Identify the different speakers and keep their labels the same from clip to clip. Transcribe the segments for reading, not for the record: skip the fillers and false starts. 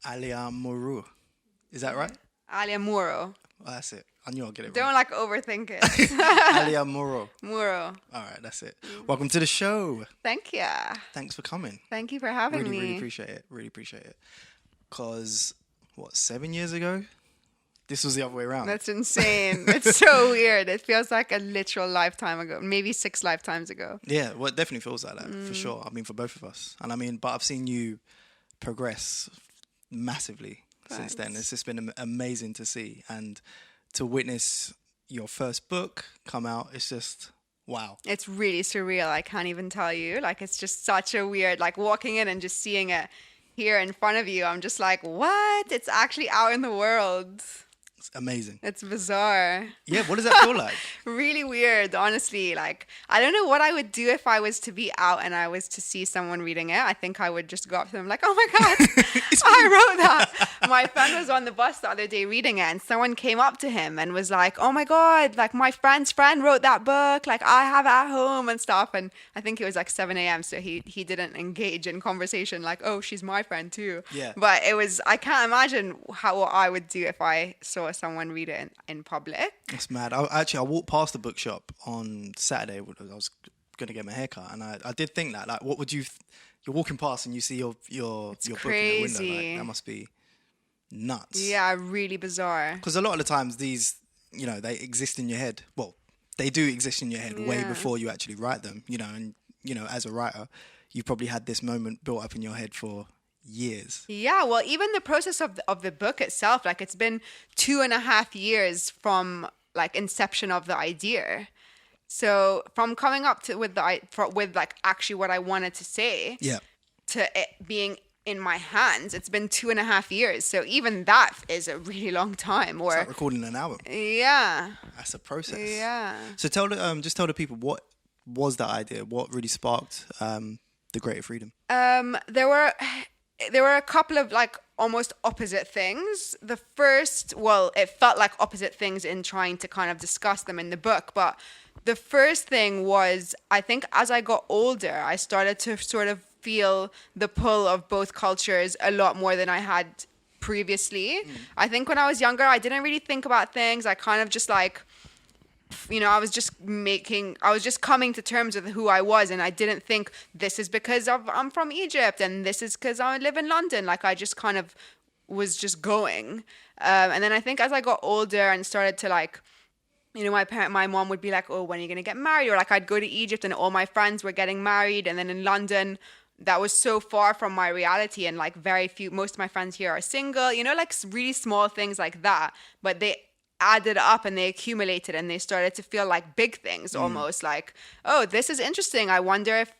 Speaker 1: Alya Mooro. Is that right?
Speaker 2: Alya Mooro.
Speaker 1: Oh, that's it. I knew I'd get it
Speaker 2: Don't
Speaker 1: right.
Speaker 2: overthink it.
Speaker 1: Alya Mooro.
Speaker 2: Mooro.
Speaker 1: All right, that's it. Welcome to the show.
Speaker 2: Thank you.
Speaker 1: Thanks for coming.
Speaker 2: Thank you for having me.
Speaker 1: Really appreciate it. Really appreciate it. Because, 7 years ago? This was the other way around.
Speaker 2: That's insane. It's so weird. It feels like a literal lifetime ago, maybe 6 lifetimes ago.
Speaker 1: Yeah, well, it definitely feels like that, for sure. I mean, for both of us. And but I've seen you progress massively since then. It's just been amazing to see. And to witness your first book come out, it's just, wow.
Speaker 2: It's really surreal. I can't even tell you. Like, it's just such a weird, like, walking in and just seeing it here in front of you. I'm just like, what? It's actually out in the world.
Speaker 1: It's amazing.
Speaker 2: It's bizarre.
Speaker 1: Yeah, what does that feel like?
Speaker 2: Really weird, honestly. Like, I don't know what I would do if I was to be out and I was to see someone reading it. I think I would just go up to them like, oh my God, I wrote that. My friend was on the bus the other day reading it, and someone came up to him and was like, oh my God, like my friend's friend wrote that book. Like, I have it at home and stuff. And I think it was like 7 a.m. So he didn't engage in conversation like, oh, she's my friend too.
Speaker 1: Yeah.
Speaker 2: But I can't imagine what I would do if I saw someone read it in public.
Speaker 1: It's mad. I walked past the bookshop on Saturday. I was going to get my haircut, and I did think that, like, what would you... You're walking past and you see your book in the window. Like, that must be nuts.
Speaker 2: Yeah, really bizarre.
Speaker 1: Because a lot of the times these, they exist in your head. Well, they do exist in your head way before you actually write them, and, as a writer, you probably had this moment built up in your head for years.
Speaker 2: Yeah, well, even the process of the book itself, like, it's been 2.5 years from, like, inception of the idea. So from coming up to with like actually what I wanted to say, to it being in my hands, it's been 2.5 years. So even that is a really long time. Or
Speaker 1: it's like recording an album.
Speaker 2: Yeah,
Speaker 1: that's a process.
Speaker 2: Yeah.
Speaker 1: So just tell the people, what was that idea? What really sparked the Greater Freedom?
Speaker 2: There were a couple of, like, almost opposite things. The first, well, it felt like opposite things in trying to kind of discuss them in the book, but the first thing was, I think as I got older, I started to sort of feel the pull of both cultures a lot more than I had previously. I think when I was younger, I didn't really think about things. I kind of just, like, I was just coming to terms with who I was, and I didn't think this is because I'm from Egypt and this is because I live in London. Like, I just kind of was just going. And then I think as I got older and started to, like, my mom would be like, oh, when are you going to get married? Or, like, I'd go to Egypt and all my friends were getting married. And then in London, that was so far from my reality. And, like, most of my friends here are single, like really small things like that. But they added up and they accumulated and they started to feel like big things almost. Like, oh, this is interesting. I wonder if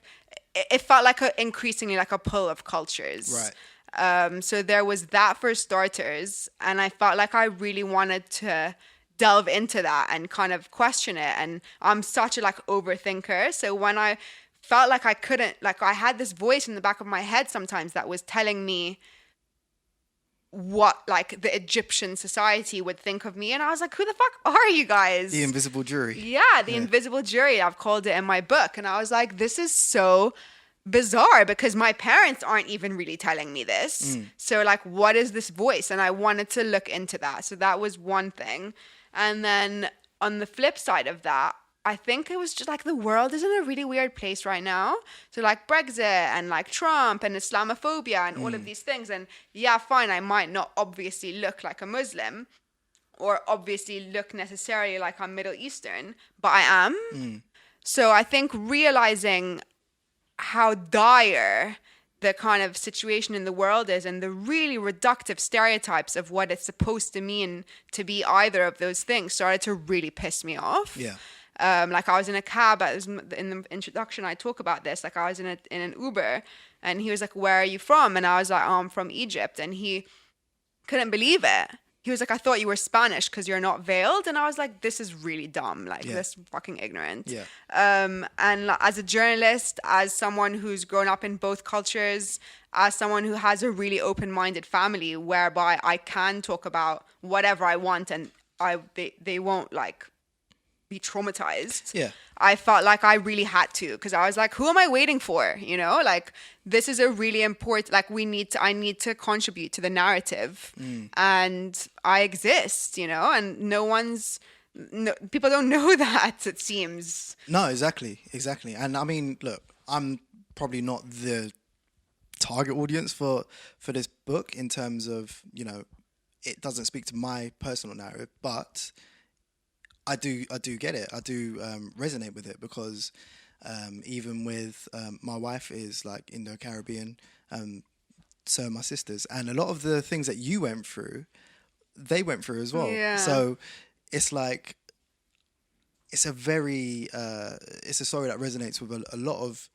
Speaker 2: it felt like increasingly like a pull of cultures.
Speaker 1: Right.
Speaker 2: So there was that for starters. And I felt like I really wanted to delve into that and kind of question it. And I'm such a, like, overthinker. So when I felt like I couldn't, like, I had this voice in the back of my head sometimes that was telling me what, like, the Egyptian society would think of me. And I was like, who the fuck are you guys?
Speaker 1: The invisible jury.
Speaker 2: Yeah, the invisible jury. I've called it in my book. And I was like, this is so bizarre because my parents aren't even really telling me this. So, like, what is this voice? And I wanted to look into that. So that was one thing. And then on the flip side of that, I think it was just like the world is in a really weird place right now. So, like, Brexit and, like, Trump and Islamophobia and all of these things. And yeah, fine, I might not obviously look like a Muslim or obviously look necessarily like I'm Middle Eastern, but I am. So I think realizing how dire the kind of situation in the world is and the really reductive stereotypes of what it's supposed to mean to be either of those things started to really piss me off.
Speaker 1: Yeah.
Speaker 2: Like, I was in a cab, in the introduction I talk about this, like, I was in an Uber and he was like, where are you from? And I was like, oh, I'm from Egypt. And he couldn't believe it. He was like, I thought you were Spanish because you're not veiled. And I was like, this is really dumb. Like, this fucking ignorant.
Speaker 1: Yeah.
Speaker 2: And like, as a journalist, as someone who's grown up in both cultures, as someone who has a really open-minded family whereby I can talk about whatever I want and they won't, like, be traumatized.
Speaker 1: Yeah.
Speaker 2: I felt like I really had to, because I was like, who am I waiting for? You know, like, this is a really important, like, I need to contribute to the narrative, and I exist, you know, and people don't know that, it seems.
Speaker 1: No, exactly. And I mean, look, I'm probably not the target audience for this book in terms of, you know, it doesn't speak to my personal narrative, but I do get it. I do resonate with it, because even with my wife is like Indo-Caribbean, so are my sisters, and a lot of the things that you went through, they went through as well.
Speaker 2: Yeah.
Speaker 1: So it's like, it's a story that resonates with a lot of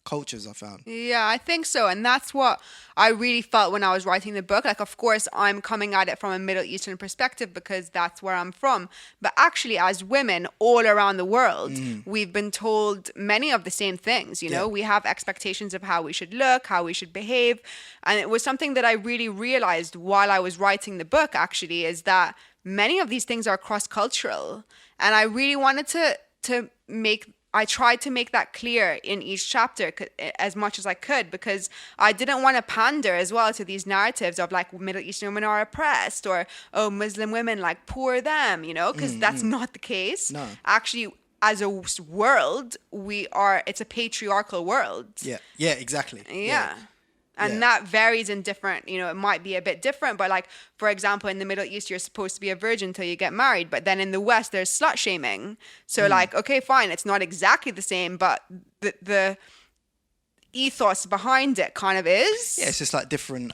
Speaker 1: cultures, I found.
Speaker 2: Yeah, I think so. And that's what I really felt when I was writing the book. Like, of course, I'm coming at it from a Middle Eastern perspective because that's where I'm from. But actually, as women all around the world, we've been told many of the same things. You know, we have expectations of how we should look, how we should behave. And it was something that I really realized while I was writing the book, actually, is that many of these things are cross-cultural. And I really wanted I tried to make that clear in each chapter as much as I could, because I didn't want to pander as well to these narratives of like Middle Eastern women are oppressed, or, oh, Muslim women, like, poor them, you know, because that's not the case.
Speaker 1: No.
Speaker 2: Actually, as a world, it's a patriarchal world.
Speaker 1: Yeah, exactly.
Speaker 2: Yeah. And that varies in different, you know, it might be a bit different, but like, for example, in the Middle East, you're supposed to be a virgin until you get married. But then in the West, there's slut shaming. So like, okay, fine, it's not exactly the same, but the ethos behind it kind of is.
Speaker 1: Yeah, it's just like different,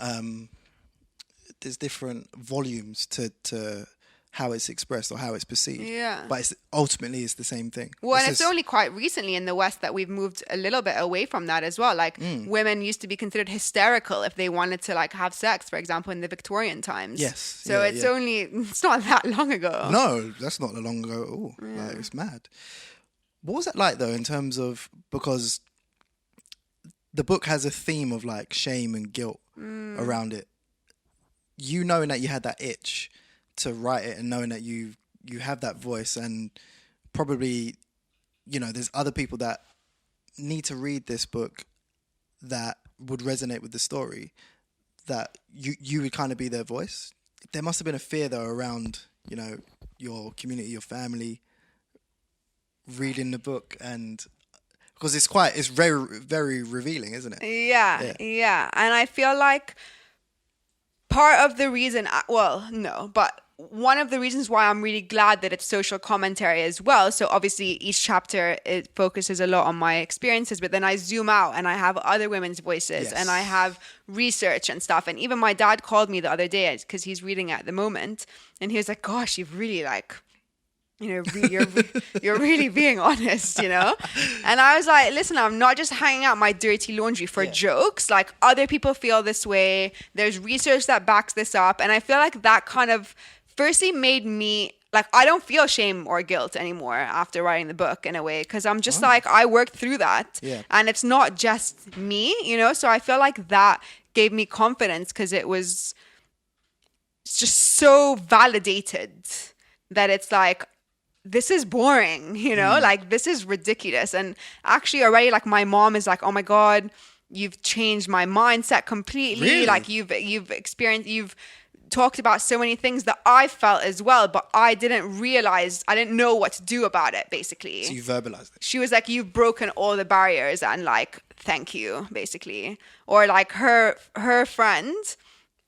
Speaker 1: there's different volumes to how it's expressed or how it's perceived.
Speaker 2: Yeah.
Speaker 1: But ultimately it's the same thing.
Speaker 2: Well, and it's only quite recently in the West that we've moved a little bit away from that as well. Like, women used to be considered hysterical if they wanted to, like, have sex, for example, in the Victorian times.
Speaker 1: Yes.
Speaker 2: So it's not that long ago.
Speaker 1: No, that's not that long ago at all. Yeah. Like, it's mad. What was that like, though, in terms of, because the book has a theme of, like, shame and guilt around it. You knowing that you had that itch to write it, and knowing that you have that voice, and probably, you know, there's other people that need to read this book that would resonate with the story, that you would kind of be their voice. There must have been a fear, though, around, you know, your community, your family, reading the book, and because it's very, very revealing, isn't it?
Speaker 2: Yeah. And I feel like part of the reason, but one of the reasons why I'm really glad that it's social commentary as well. So obviously each chapter, it focuses a lot on my experiences, but then I zoom out and I have other women's voices, and I have research and stuff. And even my dad called me the other day because he's reading it at the moment, and he was like, gosh, you've really, like, you know, you're really being honest, you know? And I was like, listen, I'm not just hanging out my dirty laundry for jokes. Like, other people feel this way. There's research that backs this up. And I feel like that kind of firstly made me, like, I don't feel shame or guilt anymore after writing the book, in a way, because I'm just like, I worked through that. Yeah. And it's not just me, you know? So I feel like that gave me confidence, because it's just so validated that it's like, this is boring, you know, like, this is ridiculous. And actually already, like, my mom is like, oh my God, you've changed my mindset completely.
Speaker 1: Really?
Speaker 2: Like, you've talked about so many things that I felt as well, but I didn't know what to do about it, basically.
Speaker 1: So you verbalized it.
Speaker 2: She was like, you've broken all the barriers, and, like, thank you, basically. Or, like, her friend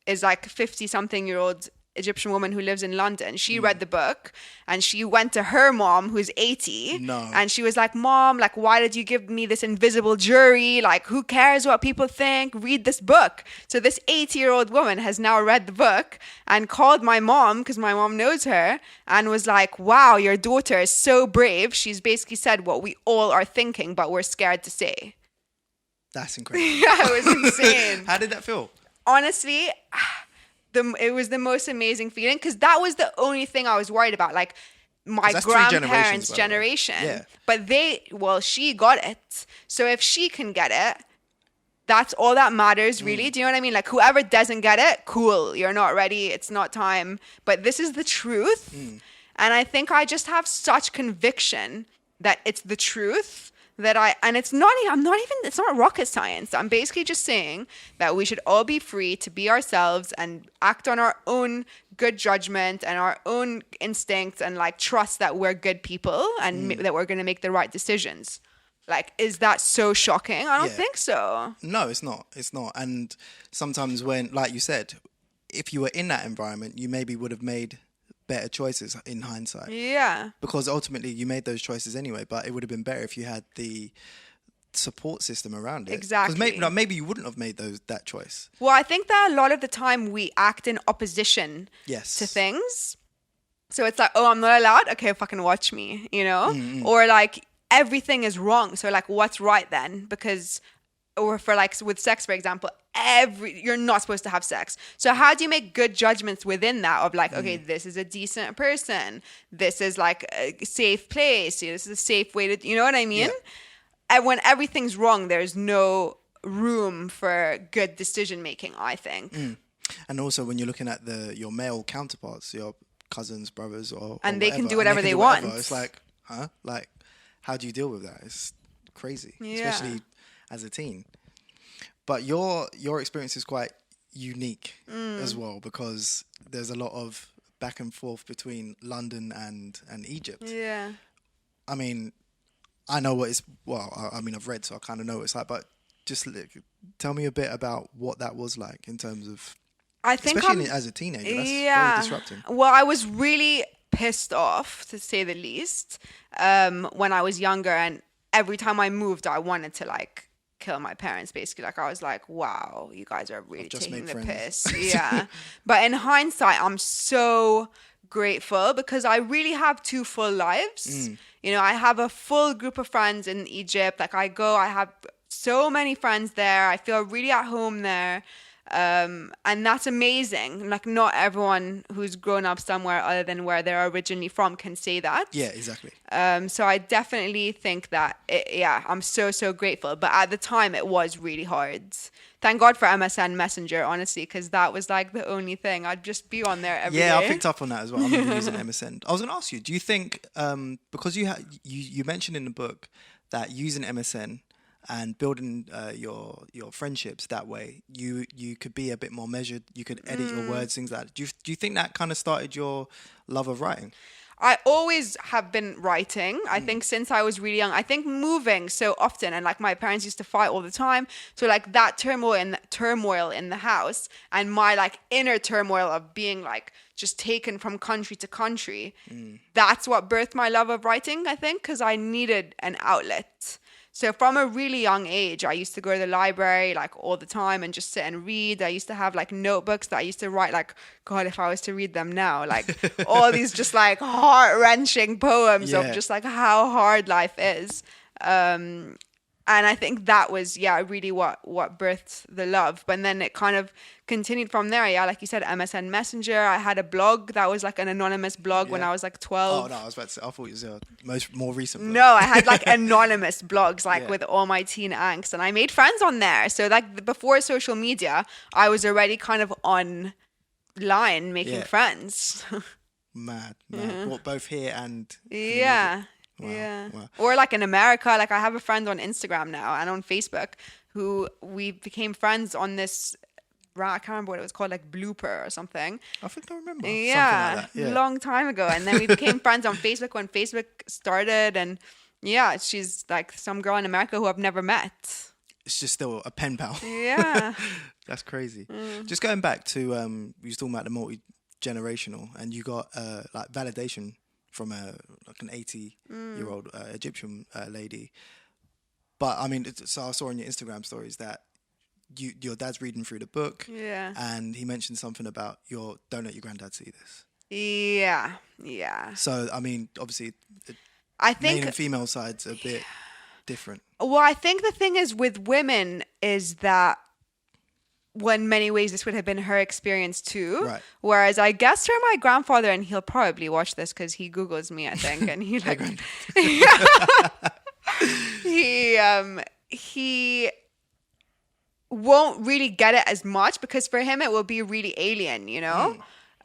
Speaker 2: is like 50-something-year-old Egyptian woman who lives in London. She read the book, and she went to her mom, who's 80.
Speaker 1: No.
Speaker 2: And she was like, Mom, like, why did you give me this invisible jury? Like, who cares what people think? Read this book. So this 80-year-old woman has now read the book and called my mom, because my mom knows her, and was like, wow, your daughter is so brave. She's basically said what we all are thinking, but we're scared to say.
Speaker 1: That's incredible.
Speaker 2: Yeah, it was insane.
Speaker 1: How did that feel?
Speaker 2: Honestly, it was the most amazing feeling, because that was the only thing I was worried about, like my grandparents' generation.
Speaker 1: Yeah.
Speaker 2: But she got it. So if she can get it, that's all that matters, really. Do you know what I mean? Like, whoever doesn't get it, cool, you're not ready, it's not time. But this is the truth. And I think I just have such conviction that it's the truth and it's not rocket science. I'm basically just saying that we should all be free to be ourselves and act on our own good judgment and our own instincts and like trust that we're good people and that we're going to make the right decisions. Like, is that so shocking? I don't think so.
Speaker 1: No, it's not. It's not. And sometimes when, like you said, if you were in that environment, you maybe would have made better choices in hindsight.
Speaker 2: Yeah.
Speaker 1: Because ultimately you made those choices anyway, but it would have been better if you had the support system around it.
Speaker 2: Exactly.
Speaker 1: Because maybe you wouldn't have made that choice.
Speaker 2: Well, I think that a lot of the time we act in opposition
Speaker 1: Yes.
Speaker 2: to things. So it's like, oh, I'm not allowed? Okay, fucking watch me, you know? Or like everything is wrong. So like, what's right then? Because, or for like with sex, for example, you're not supposed to have sex. So how do you make good judgments within that of like, okay, this is a decent person. This is like a safe place. This is a safe way to, you know what I mean? Yeah. And when everything's wrong, there's no room for good decision making, I think.
Speaker 1: And also when you're looking at your male counterparts, your cousins, brothers,
Speaker 2: and they can do whatever they want.
Speaker 1: It's like, huh? Like, how do you deal with that? It's crazy, especially as a teen. But your experience is quite unique as well, because there's a lot of back and forth between London and Egypt.
Speaker 2: Yeah.
Speaker 1: I mean, I know what it's, I've read, so I kind of know what it's like, but just tell me a bit about what that was like in terms of,
Speaker 2: I think
Speaker 1: especially as a teenager, that's very disrupting.
Speaker 2: Well, I was really pissed off, to say the least, when I was younger, and every time I moved, I wanted to like kill my parents, basically. Like, I was like, wow, you guys are really taking the piss. Yeah. But in hindsight, I'm so grateful because I really have two full lives. You know, I have a full group of friends in Egypt. Like, I have so many friends there. I feel really at home there. And that's amazing. Like, not everyone who's grown up somewhere other than where they're originally from can say that.
Speaker 1: Yeah, exactly.
Speaker 2: So I definitely think that, I'm so grateful. But at the time, it was really hard. Thank God for MSN Messenger, honestly, because that was like the only thing. I'd just be on there every day.
Speaker 1: Yeah, I picked up on that as well. I'm using MSN. I was going to ask you, do you think, because you mentioned in the book that using MSN and building your friendships that way, you could be a bit more measured. You could edit your words, things like that. Do you think that kind of started your love of writing?
Speaker 2: I always have been writing. I think since I was really young. I think moving so often, and like my parents used to fight all the time. So like that turmoil in the house, and my like inner turmoil of being like just taken from country to country. That's what birthed my love of writing, I think, because I needed an outlet. So from a really young age, I used to go to the library like all the time and just sit and read. I used to have like notebooks that I used to write like, God, if I was to read them now, like all these just like heart-wrenching poems of just like how hard life is. And I think that was, really what birthed the love. But then it kind of continued from there. Yeah, like you said, MSN Messenger. I had a blog that was like an anonymous blog when I was like 12.
Speaker 1: Oh, no, I was about to say, I thought it was more recent blog.
Speaker 2: No, I had like anonymous blogs, like with all my teen angst. And I made friends on there. So like before social media, I was already kind of online making friends.
Speaker 1: Mad. What, both here and...
Speaker 2: Yeah. Wow. Or like in America, like I have a friend on Instagram now and on Facebook who we became friends on this, I can't remember what it was called, like Blooper or something.
Speaker 1: I think I remember.
Speaker 2: Yeah,
Speaker 1: something like that.
Speaker 2: Long time ago. And then we became friends on Facebook when Facebook started. And she's like some girl in America who I've never met.
Speaker 1: It's just still a pen pal.
Speaker 2: Yeah.
Speaker 1: That's crazy. Just going back to, we was talking about the multi-generational, and you got like validation from an 80-year-old Egyptian lady. But I mean, so I saw on your Instagram stories that your dad's reading through the book, and he mentioned something about don't let your granddad see this. Yeah. So I mean, obviously, I think male and female side's a bit different.
Speaker 2: Well, I think the thing is with women is that, well, in many ways, this would have been her experience too. Right. Whereas I guess for my grandfather, and he'll probably watch this because he Googles me, I think, and he like, he won't really get it as much because for him it will be really alien, you know.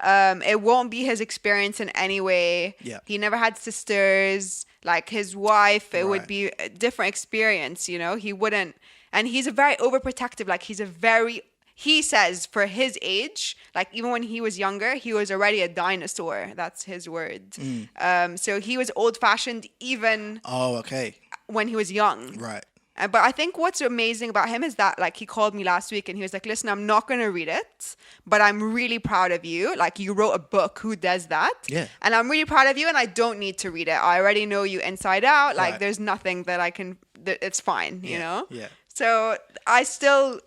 Speaker 2: It won't be his experience in any way.
Speaker 1: Yeah.
Speaker 2: He never had sisters. Like his wife, it would
Speaker 1: Right.
Speaker 2: be a different experience, you know? He wouldn't. And he's a very overprotective, like he says for his age, like even when he was younger, he was already a dinosaur. That's his word. So he was old fashioned even
Speaker 1: Oh, okay.
Speaker 2: when he was young.
Speaker 1: Right.
Speaker 2: But I think what's amazing about him is that, like, he called me last week and he was like, listen, I'm not going to read it, but I'm really proud of you. Like, you wrote a book. Who does that?
Speaker 1: Yeah.
Speaker 2: And I'm really proud of you and I don't need to read it. I already know you inside out. Like,
Speaker 1: Right.
Speaker 2: there's nothing that I can, it's fine, you know?
Speaker 1: Yeah.
Speaker 2: So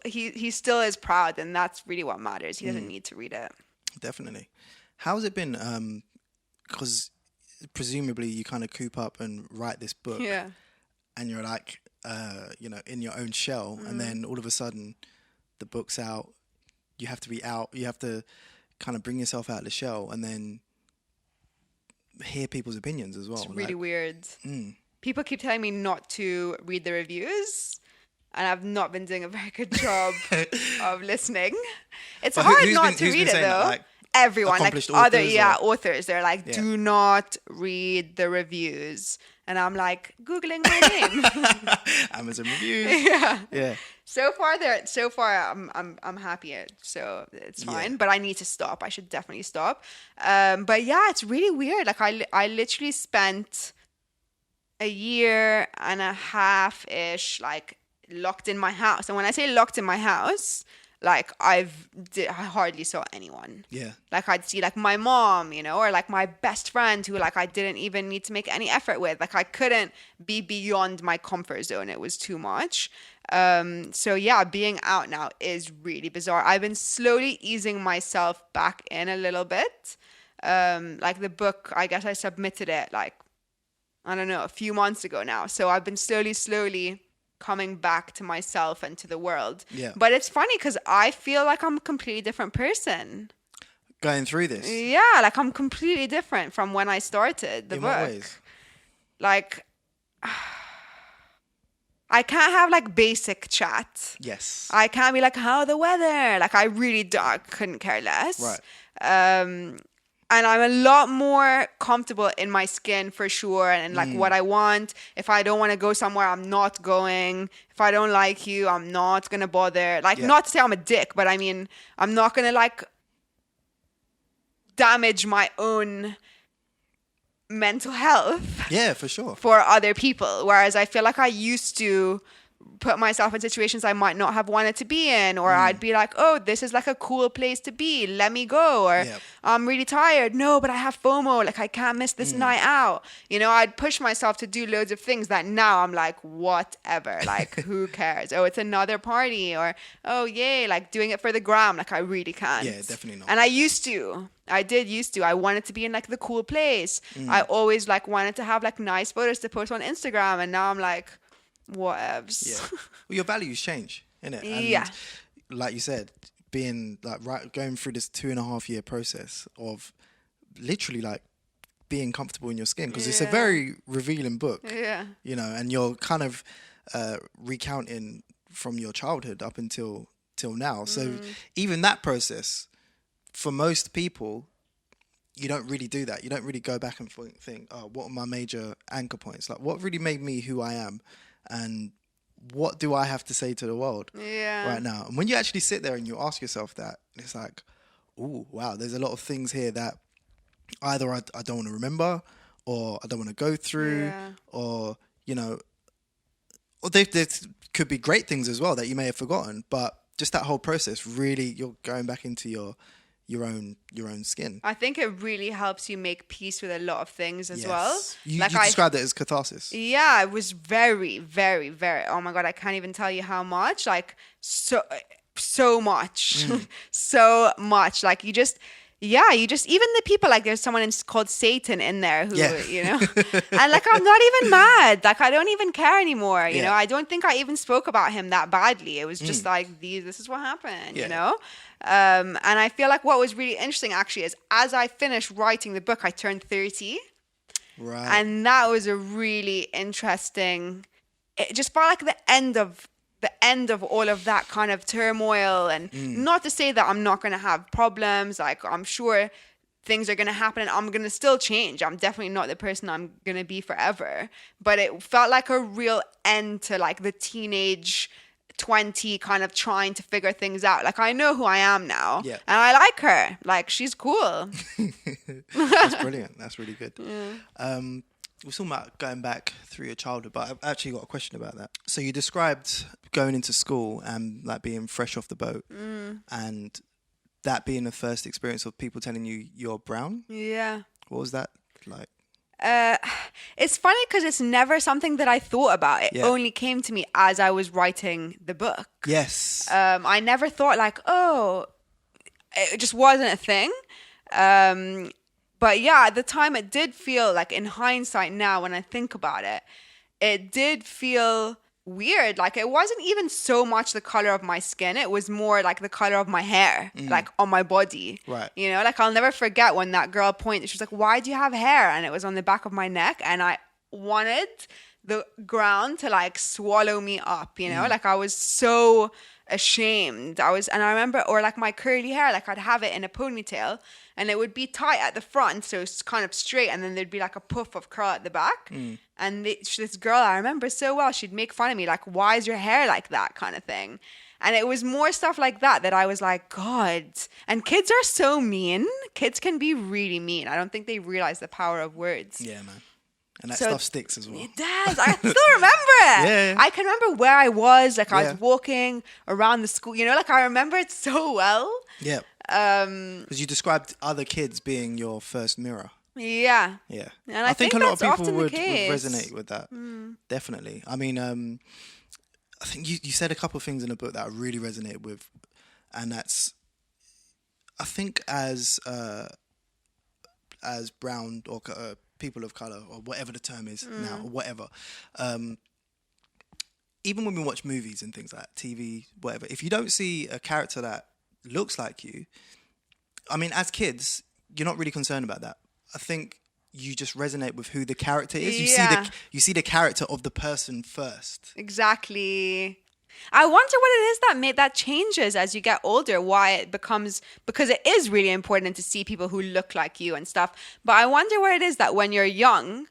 Speaker 2: he still is proud, and that's really what matters. He doesn't need to read it.
Speaker 1: Definitely. How's it been? Because presumably you kind of coop up and write this book.
Speaker 2: Yeah.
Speaker 1: And you're like, in your own shell, and then all of a sudden, the book's out. You have to be out. You have to kind of bring yourself out of the shell, and then hear people's opinions as well.
Speaker 2: It's really weird. People keep telling me not to read the reviews, and I've not been doing a very good job of listening. It's
Speaker 1: But
Speaker 2: hard
Speaker 1: who's
Speaker 2: not
Speaker 1: been-
Speaker 2: to
Speaker 1: who's
Speaker 2: read
Speaker 1: been
Speaker 2: it
Speaker 1: saying that?
Speaker 2: though.
Speaker 1: Like,
Speaker 2: Everyone, like
Speaker 1: accomplished
Speaker 2: other
Speaker 1: authors
Speaker 2: authors, they're like,
Speaker 1: Yeah.
Speaker 2: do not read the reviews, and I'm like googling my name.
Speaker 1: Amazon reviews.
Speaker 2: Yeah.
Speaker 1: Yeah.
Speaker 2: So far, I'm happy. So it's fine, but I need to stop. I should definitely stop. But yeah, it's really weird. Like I literally spent a year and a half ish, like locked in my house. And when I say locked in my house, like I hardly saw anyone.
Speaker 1: Yeah.
Speaker 2: Like I'd see like my mom, you know, or like my best friend who like I didn't even need to make any effort with. Like I couldn't be beyond my comfort zone. It was too much. So yeah, being out now is really bizarre. I've been slowly easing myself back in a little bit. Like the book, I guess I submitted it like, I don't know, a few months ago now. So I've been slowly coming back to myself and to the world.
Speaker 1: Yeah.
Speaker 2: But it's funny because I feel like I'm a completely different person.
Speaker 1: Going through this.
Speaker 2: Yeah, like I'm completely different from when I started the
Speaker 1: In
Speaker 2: book.
Speaker 1: what ways?
Speaker 2: Like, I can't have like basic chat.
Speaker 1: Yes.
Speaker 2: I can't be like, how the weather? Like I really I couldn't care less.
Speaker 1: Right.
Speaker 2: And I'm a lot more comfortable in my skin for sure. And like what I want. If I don't want to go somewhere, I'm not going. If I don't like you, I'm not going to bother. Like, not to say I'm a dick, but I mean, I'm not going to like damage my own mental health.
Speaker 1: Yeah, for sure.
Speaker 2: For other people. Whereas I feel like I used to put myself in situations I might not have wanted to be in, or I'd be like, oh, this is like a cool place to be, let me go, or I'm really tired, no, but I have FOMO, like I can't miss this night out, you know. I'd push myself to do loads of things that now I'm like, whatever, like who cares, oh, it's another party, or oh yay, like doing it for the gram, like I really can't.
Speaker 1: Yeah, definitely not.
Speaker 2: And I used to I wanted to be in like the cool place. I always like wanted to have like nice photos to post on Instagram, and now I'm like, whatevs.
Speaker 1: Yeah. Well, your values change, innit? And
Speaker 2: Yeah.
Speaker 1: like you said, being like going through this 2.5 year process of literally like being comfortable in your skin, because it's a very revealing book.
Speaker 2: Yeah.
Speaker 1: You know, and you're kind of recounting from your childhood up until now. So even that process, for most people, you don't really do that. You don't really go back and think, oh, what are my major anchor points? Like, what really made me who I am? And what do I have to say to the world right now? And when you actually sit there and you ask yourself that, it's like, oh, wow, there's a lot of things here that either I don't want to remember, or I don't want to go through, or, you know, or there could be great things as well that you may have forgotten. But just that whole process, really, you're going back into your own skin.
Speaker 2: I think it really helps you make peace with a lot of things as well.
Speaker 1: You
Speaker 2: Like
Speaker 1: described it as catharsis.
Speaker 2: Yeah, it was very, very, very, oh my God, I can't even tell you how much. Like, so much. So much. Like, you just, even the people, like, there's someone called Satan in there who, you know, and like, I'm not even mad. Like, I don't even care anymore. You know, I don't think I even spoke about him that badly. It was just like, this is what happened, you know? And I feel like what was really interesting actually is as I finished writing the book, I turned 30.
Speaker 1: Right.
Speaker 2: And that was a really interesting, it just felt like the end of the end of all of that kind of turmoil. And not to say that I'm not going to have problems. Like, I'm sure things are going to happen and I'm going to still change. I'm definitely not the person I'm going to be forever. But it felt like a real end to like the teenage 20 kind of trying to figure things out. Like, I know who I am now.
Speaker 1: Yeah.
Speaker 2: And I like her. Like, she's cool.
Speaker 1: That's brilliant. That's really good. Yeah. We're talking about going back through your childhood, but I've actually got a question about that. So you described going into school and like being fresh off the boat and that being the first experience of people telling you you're brown.
Speaker 2: Yeah.
Speaker 1: What was that like?
Speaker 2: It's funny because it's never something that I thought about. It only came to me as I was writing the book.
Speaker 1: Yes.
Speaker 2: I never thought like, oh, it just wasn't a thing. But yeah, at the time it did feel like, in hindsight now when I think about it, it did feel weird. Like, it wasn't even so much the color of my skin. It was more like the color of my hair, like on my body.
Speaker 1: Right.
Speaker 2: You know, like I'll never forget when that girl pointed. She was like, "Why do you have hair?" And it was on the back of my neck. And I wanted the ground to like swallow me up, you know? Like, I was so ashamed. And I remember, or like my curly hair, like I'd have it in a ponytail and it would be tight at the front, so it's kind of straight, and then there'd be like a puff of curl at the back. And this girl, I remember so well, she'd make fun of me, like, "Why is your hair like that?" kind of thing. And it was more stuff like that I was like, God. And kids are so mean. Kids can be really mean. I don't think they realize the power of words.
Speaker 1: Yeah, man. And that stuff sticks as well.
Speaker 2: It does. I still remember it.
Speaker 1: Yeah.
Speaker 2: I can remember where I was. Like, I was walking around the school. You know, like, I remember it so well.
Speaker 1: Yeah. Because you described other kids being your first mirror.
Speaker 2: Yeah.
Speaker 1: Yeah.
Speaker 2: And I think
Speaker 1: a lot of
Speaker 2: that's
Speaker 1: people
Speaker 2: often
Speaker 1: would
Speaker 2: the case.
Speaker 1: resonate with that. Definitely. I mean, I think you said a couple of things in the book that I really resonated with. And that's, I think as brown or people of color, or whatever the term is now, or whatever, even when we watch movies and things like that, TV, whatever, if you don't see a character that looks like you, I mean, as kids, you're not really concerned about that. I think you just resonate with who the character is. You see the character of the person first.
Speaker 2: Exactly. I wonder what it is that changes as you get older, why it becomes, because it is really important to see people who look like you and stuff. But I wonder what it is that when you're young,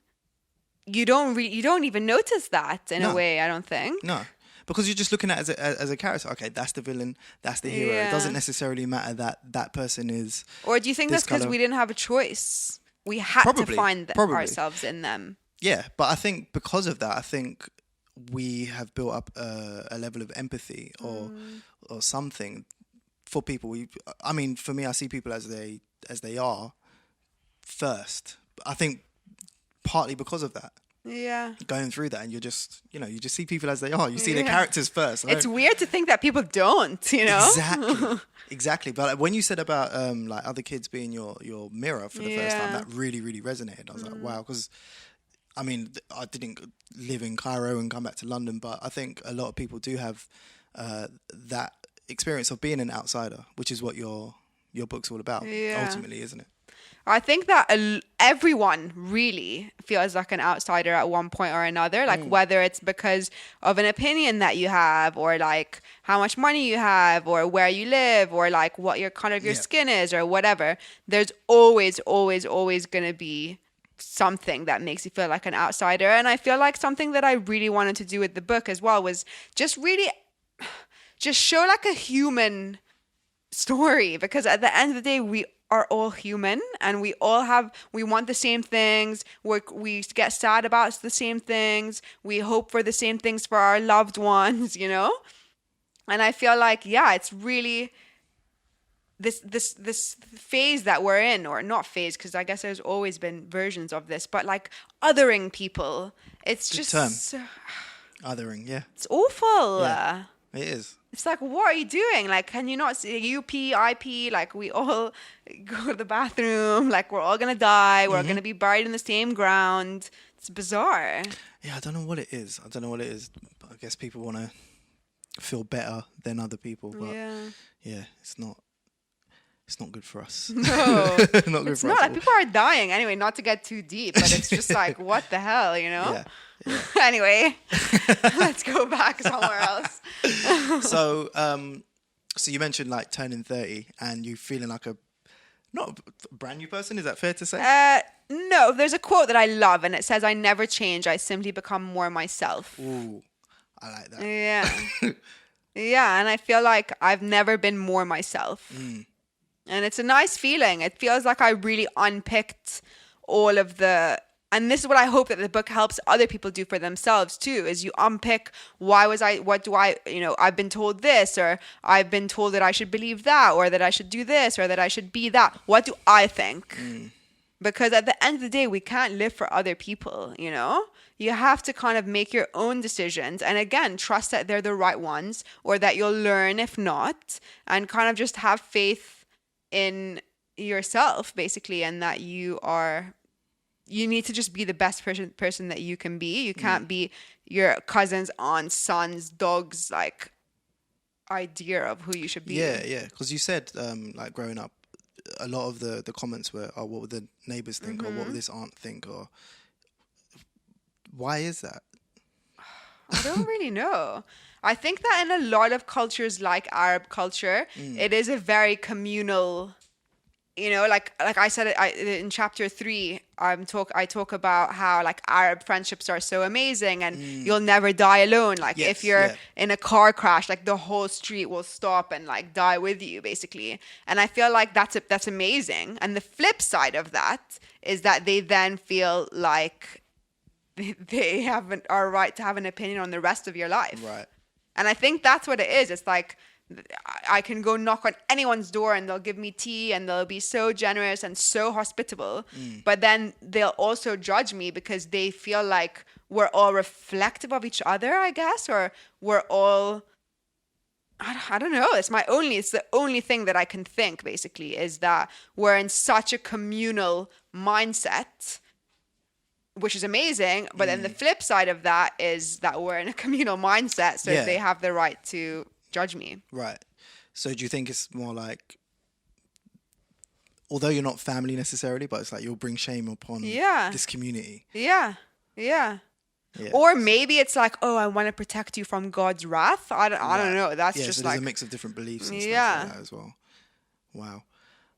Speaker 2: you don't even notice that in a way, I don't think.
Speaker 1: No. Because you're just looking at it as a character. Okay, that's the villain, that's the hero. It doesn't necessarily matter that person is.
Speaker 2: Or do you think that's because we didn't have a choice? We had to find ourselves in them.
Speaker 1: Yeah, but I think because of that, I think we have built up a level of empathy or something for people. I mean, for me, I see people as they are first. I think partly because of that.
Speaker 2: Yeah.
Speaker 1: Going through that, and you just see people as they are. You see their characters first.
Speaker 2: It's weird to think that people don't, you know?
Speaker 1: Exactly. But like, when you said about like other kids being your mirror for the first time, that really, really resonated. I was like, wow, because I mean, I didn't live in Cairo and come back to London, but I think a lot of people do have that experience of being an outsider, which is what your book's all about, ultimately, isn't it?
Speaker 2: I think that everyone really feels like an outsider at one point or another, like whether it's because of an opinion that you have, or like how much money you have, or where you live, or like what your color of your skin is, or whatever. There's always going to be something that makes you feel like an outsider. And I feel like something that I really wanted to do with the book as well was just show like a human story, because at the end of the day, we are all human, and we want the same things. We get sad about the same things. We hope for the same things for our loved ones, you know? And I feel like, it's really this phase that we're in, or not phase, because I guess there's always been versions of this, but like othering people. It's just
Speaker 1: othering, yeah.
Speaker 2: It's awful.
Speaker 1: Yeah, it is.
Speaker 2: It's like, what are you doing? Like, can you not see you pee, I pee? Like, we all go to the bathroom. Like, we're all going to die. We're going to be buried in the same ground. It's bizarre.
Speaker 1: Yeah, I don't know what it is. But I guess people want to feel better than other people. But yeah, it's not it's not good for us.
Speaker 2: No,
Speaker 1: Not good
Speaker 2: it's
Speaker 1: for
Speaker 2: not.
Speaker 1: us.
Speaker 2: Like, people are dying anyway. Not to get too deep, but it's just like, what the hell, you know?
Speaker 1: Yeah. Yeah.
Speaker 2: Anyway, let's go back somewhere else.
Speaker 1: So, so you mentioned like turning 30 and you feeling like not a brand new person. Is that fair to say?
Speaker 2: No, there's a quote that I love, and it says, "I never change. I simply become more myself."
Speaker 1: Ooh, I like that.
Speaker 2: Yeah. Yeah, and I feel like I've never been more myself. And it's a nice feeling. It feels like I really unpicked all of the, and this is what I hope that the book helps other people do for themselves too, is you unpick I've been told this, or I've been told that I should believe that, or that I should do this, or that I should be that. What do I think? Because at the end of the day, we can't live for other people, you know? You have to kind of make your own decisions. And again, trust that they're the right ones, or that you'll learn if not, and kind of just have faith in yourself, basically, and that you need to just be the best person that you can be. You can't be your cousin's, aunt's, son's, dog's, like, idea of who you should be.
Speaker 1: Yeah. Because you said, like, growing up, a lot of the comments were, oh, what would the neighbours think, or what would this aunt think, or why is that?
Speaker 2: I don't really know. I think that in a lot of cultures, like Arab culture, it is a very communal, you know, like I said in chapter 3, I talk about how like Arab friendships are so amazing, and you'll never die alone. Like if you're in a car crash, like the whole street will stop and like die with you, basically. And I feel like that's amazing. And the flip side of that is that they then feel like they are right to have an opinion on the rest of your life.
Speaker 1: Right.
Speaker 2: And I think that's what it is. It's like, I can go knock on anyone's door and they'll give me tea and they'll be so generous and so hospitable. But then they'll also judge me because they feel like we're all reflective of each other, I guess, or we're all, I don't know. It's the only thing that I can think, basically, is that we're in such a communal mindset, which is amazing. But then the flip side of that is that we're in a communal mindset. So they have the right to judge me.
Speaker 1: Right. So do you think it's more like, although you're not family necessarily, but it's like you'll bring shame upon this community?
Speaker 2: Yeah. Or maybe it's like, oh, I want to protect you from God's wrath. I don't know. That's just
Speaker 1: so
Speaker 2: like
Speaker 1: there's a mix of different beliefs and stuff like that as well. Wow.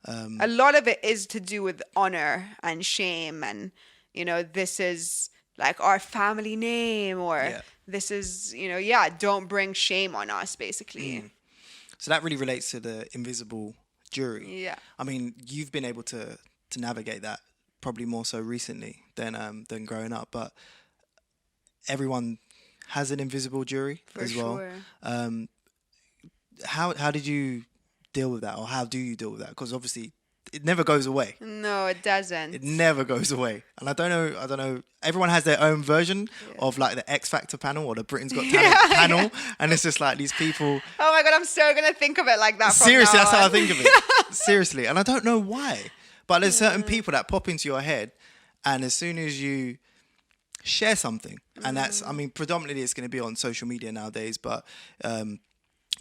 Speaker 2: A lot of it is to do with honor and shame, and you know, this is like our family name, or this is, you know, don't bring shame on us, basically.
Speaker 1: So that really relates to the invisible jury.
Speaker 2: Yeah.
Speaker 1: I mean, you've been able to navigate that probably more so recently than growing up, but everyone has an invisible jury as well.
Speaker 2: Sure.
Speaker 1: How did you deal with that, or how do you deal with that? Because obviously it never goes away.
Speaker 2: No, it doesn't.
Speaker 1: It never goes away. And I don't know. Everyone has their own version of like the X Factor panel or the Britain's Got Talent panel. And it's just like these people.
Speaker 2: Oh my God, I'm so going to think of it like that.
Speaker 1: Seriously, that's how I think of it. Seriously. And I don't know why. But there's certain people that pop into your head. And as soon as you share something, and that's, I mean, predominantly it's going to be on social media nowadays, but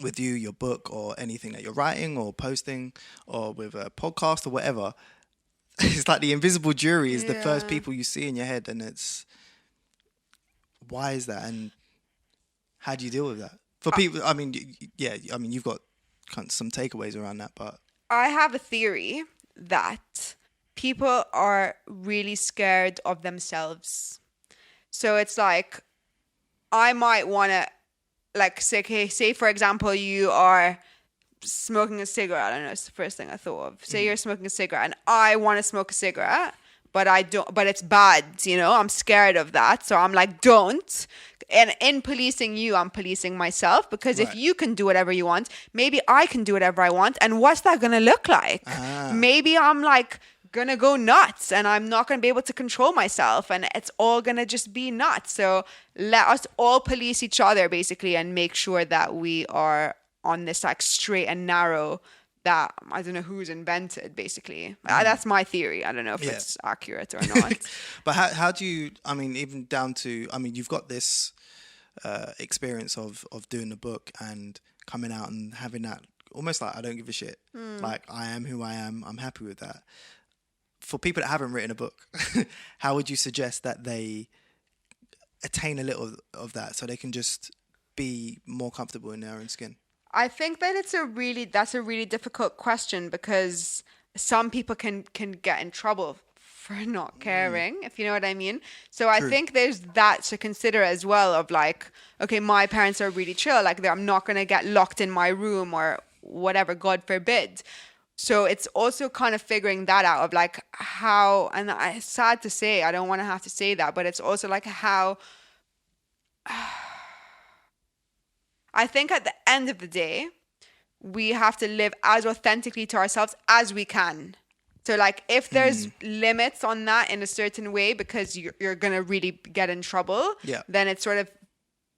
Speaker 1: with you, your book, or anything that you're writing or posting, or with a podcast or whatever, it's like the invisible jury is the first people you see in your head, and it's, why is that, and how do you deal with that? For people, I mean, you've got some takeaways around that, but
Speaker 2: I have a theory that people are really scared of themselves. So it's like, I might want to, like, say for example, you are smoking a cigarette. I don't know, it's the first thing I thought of. Say you're smoking a cigarette, and I want to smoke a cigarette, but I don't, but it's bad, you know, I'm scared of that. So I'm like, don't. And in policing you, I'm policing myself, because if you can do whatever you want, maybe I can do whatever I want. And what's that going to look like? Maybe I'm like gonna go nuts, and I'm not gonna be able to control myself, and it's all gonna just be nuts. So let us all police each other, basically, and make sure that we are on this like straight and narrow that I don't know who's invented, basically. That's my theory. I don't know if it's accurate or not.
Speaker 1: But how do you, I mean, even down to, I mean, you've got this experience of doing the book and coming out and having that almost like I don't give a shit. Like I am who I am. I'm happy with that. For people that haven't written a book, how would you suggest that they attain a little of that so they can just be more comfortable in their own skin?
Speaker 2: I think that that's a really difficult question, because some people can get in trouble for not caring, if you know what I mean. So I think there's that to consider as well, of like, okay, my parents are really chill, like I'm not going to get locked in my room or whatever, God forbid. So it's also kind of figuring that out of like how, and it's sad to say, I don't want to have to say that, but it's also like how, I think at the end of the day, we have to live as authentically to ourselves as we can. So like if there's limits on that in a certain way because you're going to really get in trouble, then it's sort of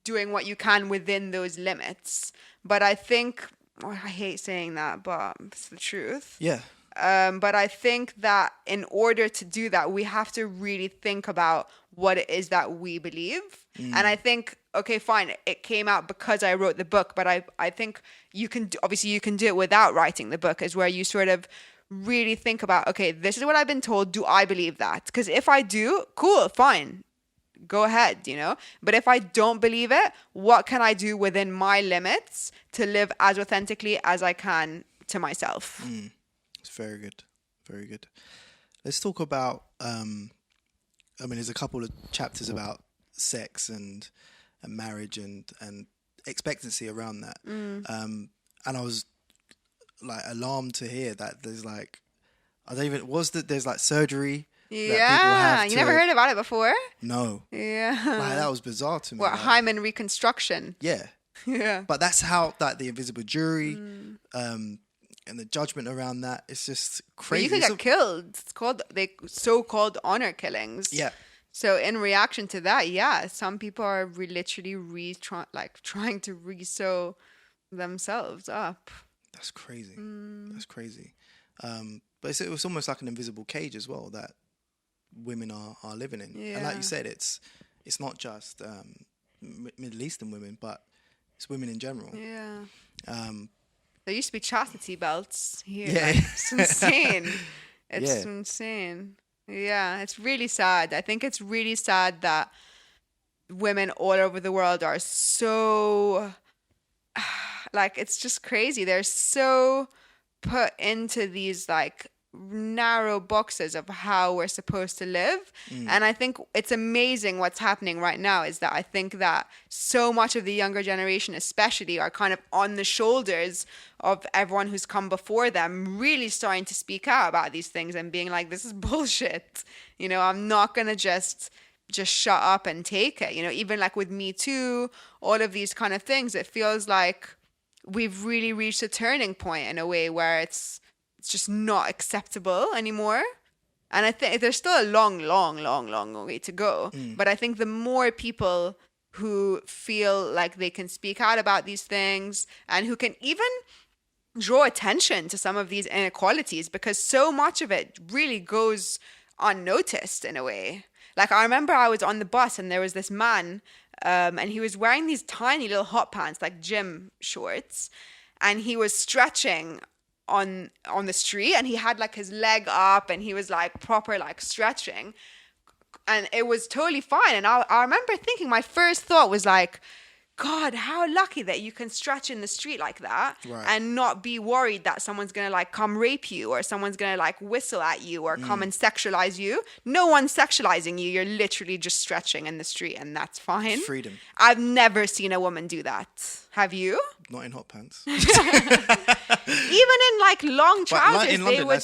Speaker 2: doing what you can within those limits. But I think, I hate saying that, but it's the truth.
Speaker 1: Yeah.
Speaker 2: But I think that in order to do that, we have to really think about what it is that we believe. And I think, okay, fine, it came out because I wrote the book, but I think you can do it without writing the book, is where you sort of really think about, okay, this is what I've been told. Do I believe that? Because if I do, cool, fine, go ahead, you know. But if I don't believe it, what can I do within my limits to live as authentically as I can to myself?
Speaker 1: It's very good. Very good. Let's talk about, there's a couple of chapters about sex and marriage and expectancy around that. And I was like alarmed to hear that there's like, there's like surgery.
Speaker 2: Yeah, you never heard about it before?
Speaker 1: No.
Speaker 2: Yeah.
Speaker 1: Like, that was bizarre to me.
Speaker 2: What, hymen reconstruction?
Speaker 1: Yeah.
Speaker 2: Yeah.
Speaker 1: But that's how, like, the invisible jury, and the judgment around that, it's just crazy.
Speaker 2: Well, you could get killed. It's called so-called honor killings.
Speaker 1: Yeah.
Speaker 2: So in reaction to that, yeah, some people are literally trying to re-sew themselves up.
Speaker 1: That's crazy. That's crazy. But it was almost like an invisible cage as well that women are living in.
Speaker 2: Yeah.
Speaker 1: And like you said, it's not just Middle Eastern women, but it's women in general.
Speaker 2: Yeah. There used to be chastity belts here.
Speaker 1: Yeah.
Speaker 2: Like, it's insane. It's insane. Yeah, it's really sad. I think it's really sad that women all over the world are so, like, it's just crazy. They're so put into these like narrow boxes of how we're supposed to live. And I think it's amazing what's happening right now is that I think that so much of the younger generation especially are kind of on the shoulders of everyone who's come before them, really starting to speak out about these things and being like, this is bullshit. You know, I'm not going to just shut up and take it. You know, even like with Me Too, all of these kind of things, it feels like we've really reached a turning point in a way where it's just not acceptable anymore. And I think there's still a long way to go. But I think the more people who feel like they can speak out about these things and who can even draw attention to some of these inequalities, because so much of it really goes unnoticed in a way. Like I remember I was on the bus and there was this man and he was wearing these tiny little hot pants, like gym shorts, and he was stretching on the street, and he had like his leg up and he was like proper like stretching, and it was totally fine. And I remember thinking, my first thought was like, God, how lucky that you can stretch in the street like that, right, and not be worried that someone's going to like come rape you or someone's going to like whistle at you or come and sexualize you. No one's sexualizing you. You're literally just stretching in the street and that's fine.
Speaker 1: Freedom.
Speaker 2: I've never seen a woman do that. Have you?
Speaker 1: Not in hot pants.
Speaker 2: Even in like long trousers.
Speaker 1: But in London,
Speaker 2: would...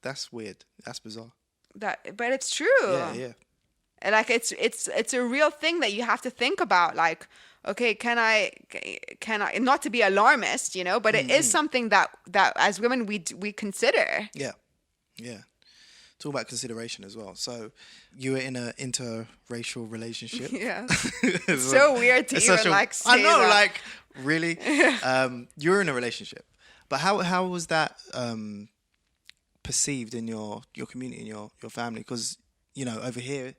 Speaker 1: that's weird. That's bizarre.
Speaker 2: But it's true.
Speaker 1: Yeah.
Speaker 2: Like it's a real thing that you have to think about. Like, okay, can I not to be alarmist, you know, but it is something that as women we consider.
Speaker 1: Yeah. Talk about consideration as well. So you were in an interracial relationship.
Speaker 2: Yeah. It's so weird to even like say
Speaker 1: I know,
Speaker 2: that.
Speaker 1: like really. You're in a relationship, but how was that perceived in your community, in your family? Because you know over here.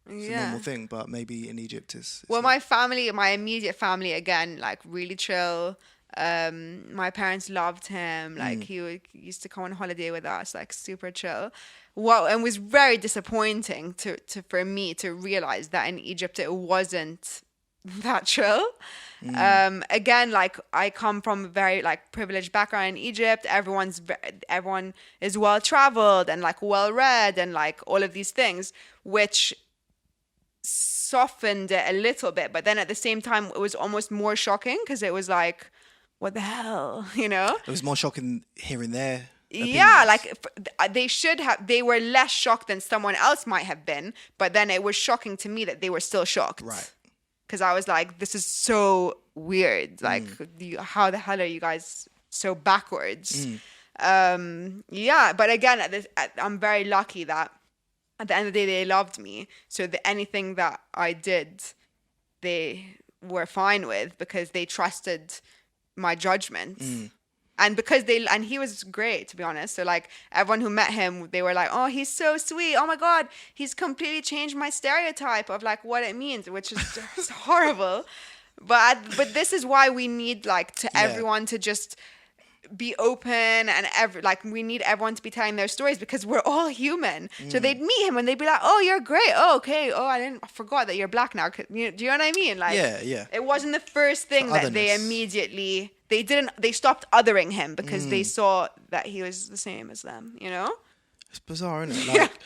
Speaker 1: It's a normal thing, but maybe in Egypt it's
Speaker 2: well, my family, my immediate family, again, like really chill. My parents loved him. Like used to come on holiday with us, like super chill. Wow, and it was very disappointing to for me to realize that in Egypt it wasn't that chill. Again, like I come from a very like privileged background in Egypt. Everyone is well traveled and like well read and like all of these things, which softened it a little bit. But then at the same time, it was almost more shocking because it was like, what the hell, you know?
Speaker 1: It was more shocking hearing their opinions.
Speaker 2: Yeah, like they were less shocked than someone else might have been, but then it was shocking to me that they were still shocked.
Speaker 1: Right.
Speaker 2: Because I was like, this is so weird. Like, how the hell are you guys so backwards? Yeah, but again, I'm very lucky that at the end of the day, they loved me. So anything that I did, they were fine with because they trusted my judgment. And because and he was great, to be honest. So like everyone who met him, they were like, oh, he's so sweet. Oh my God, he's completely changed my stereotype of like what it means, which is just horrible. But this is why we need like everyone to just be open and we need everyone to be telling their stories because we're all human. So they'd meet him and they'd be like, oh, you're great. Oh, okay. Oh, I forgot that you're black now. Do you know what I mean? Like,
Speaker 1: yeah.
Speaker 2: It wasn't the first thing that they immediately, they stopped othering him because they saw that he was the same as them, you know?
Speaker 1: It's bizarre, isn't it? Like,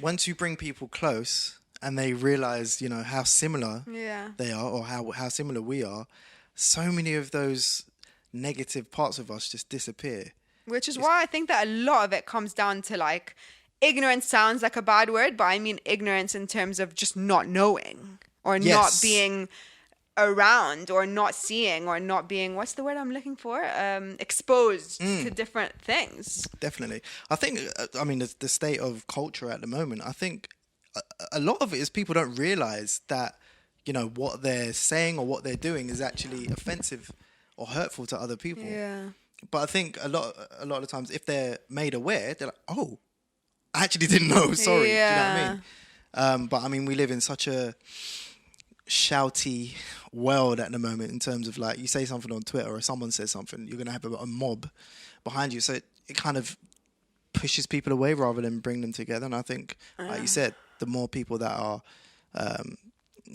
Speaker 1: once you bring people close and they realize, you know, how similar they are or how similar we are, so many of those negative parts of us just disappear.
Speaker 2: Which is why I think that a lot of it comes down to like ignorance sounds like a bad word, but I mean ignorance in terms of just not knowing or not being around or not seeing or not being, what's the word I'm looking for? Exposed to different things.
Speaker 1: Definitely. I think, I mean, the state of culture at the moment, I think a lot of it is people don't realize that, you know, what they're saying or what they're doing is actually offensive or hurtful to other people. Yeah. But I think a lot of the times, if they're made aware, they're like, "Oh, I actually didn't know. Sorry." Yeah. Do you know what I mean? But I mean, we live in such a shouty world at the moment in terms of like, you say something on Twitter or someone says something, you're gonna have a mob behind you. So it kind of pushes people away rather than bring them together. And I think, like you said, the more people that are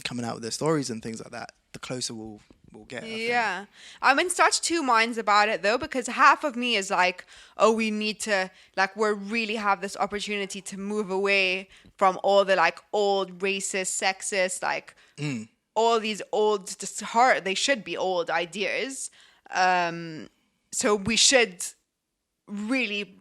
Speaker 1: coming out with their stories and things like that, the closer we'll get.
Speaker 2: Yeah. I'm in such two minds about it though, because half of me is like, oh, we need to, like, we really have this opportunity to move away from all the like old racist, sexist, like all these old, just hard, they should be old ideas. So we should really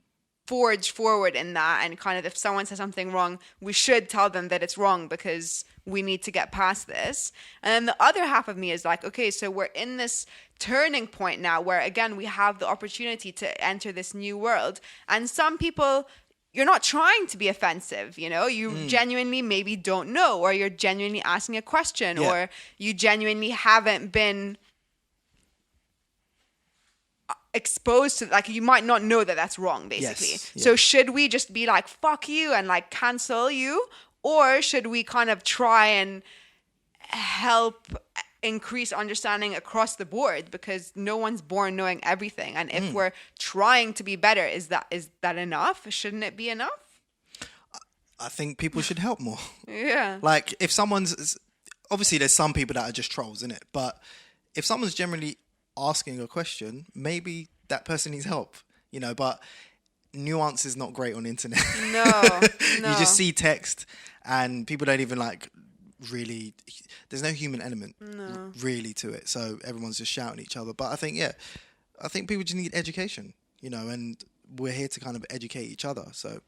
Speaker 2: forge forward in that, and kind of if someone says something wrong, we should tell them that it's wrong because we need to get past this. And then the other half of me is like, okay, so we're in this turning point now where again we have the opportunity to enter this new world, and some people, you're not trying to be offensive, you know, you genuinely maybe don't know, or you're genuinely asking a question, or you genuinely haven't been exposed to, like, you might not know that that's wrong, basically. So should we just be like, fuck you and like cancel you, or should we kind of try and help increase understanding across the board, because no one's born knowing everything, and if we're trying to be better, is that enough? Shouldn't it be enough?
Speaker 1: I think people should help more.
Speaker 2: Yeah.
Speaker 1: Like, if someone's, obviously there's some people that are just trolls, innit? But if someone's generally asking a question, maybe that person needs help, you know. But nuance is not great on the internet. No. You just see text and people don't even like really, there's no human element really to it, so everyone's just shouting at each other. But I think people just need education, you know, and we're here to kind of educate each other. So